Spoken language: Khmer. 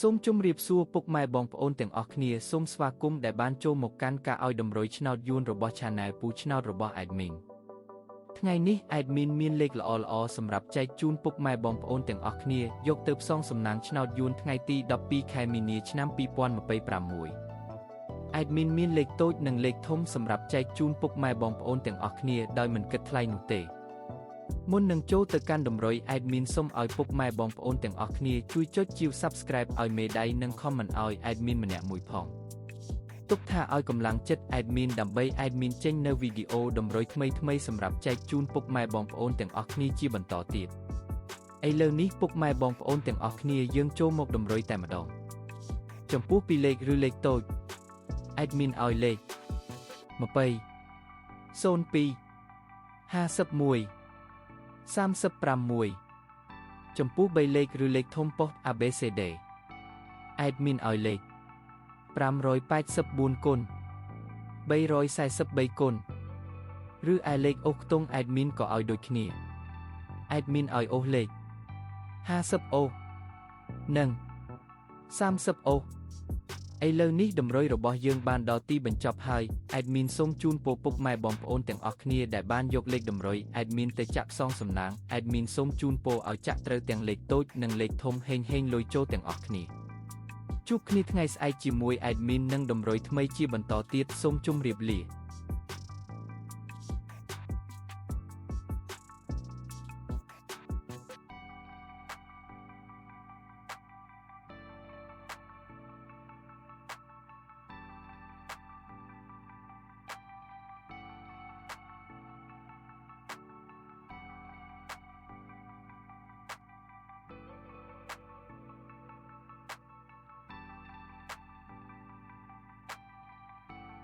សូមជម្រាបសួរពុកម៉ែបងប្អូនទាំងអស់គ្នាសូមស្វាគមន៍ដែលបានចូលមកកាន់ការឲ្យតម្រុយឆ្នោតយួនរបស់ Channel ពូឆ្នោតរបស់ Admin ថ្ងៃនេះ Admin មានលេខល្អៗសម្រាប់ចែកជូនពុកម៉ែបងប្អូនទាំងអស់គ្នាយកទៅផ្សងសំណាងឆ្នោតយួនថ្ងៃទី12ខែមីនាឆ្នាំ2026 Admin មានលេខតូចនិងលេខធំសម្រាប់ចែកជូនពុកម៉ែបងប្អូនទាំងអស់គ្នាដោយមិនគិតថ្លៃនោះទេមុននឹងចូលទៅកាន់តម្រុយ Admin សូមឲ្យពុកម៉ែបងប្អូនទាំងអស់គ្នាជួយចុចជាវ Subscribe ឲ្យមេដៃនិង Comment ឲ្យ Admin ម្នាក់មួយផងទុកថាឲ្យកម្លាំងចិត្ត Admin ដើម្បី Admin ចេញនៅវីដេអូតម្រុយថ្មីៗសម្រាប់ចែកជូនពុកម៉ែបងប្អូនទាំងអស់គ្នាជាបន្តទៀតឥឡូវនេះពុកម៉ែបងប្អូនទាំងអស់គ្នាយើងចូលមកតម្រុយតែម្ដងចំពោះពីលេខឬលេខតូច Admin ឲ្យលេខ20 02 51 36ចំពោះ3លេខឬលេខធំប៉ុស ABCD Admin ឲ្យលេខ584គុណ343គុណឬឯលេខអូសខ្ទង់ Admin ក៏ឲ្យដូចគ្នា Admin ឲ្យអូសលេខ50អូសនិង30អូសឥឡូវនេះតម្រុយរបស់យើងបានដល់ទីបញ្ចប់ហើយ Admin សូមជូនពរពុកម៉ែបងប្អូនទាំងអស់គ្នាដែលបានយកលេខតម្រុយ Admin ទៅចាក់ផ្សងសំណាង Admin សូមជូនពរឲ្យចាក់ត្រូវទាំងលេខតូចនិងលេខធំហេងលុយចូលទាំងអស់គ្នាជួបគ្នាថ្ងៃស្អែកជាមួយ Admin និងតម្រុយថ្មីជាបន្តទៀតសូមជម្រាបលា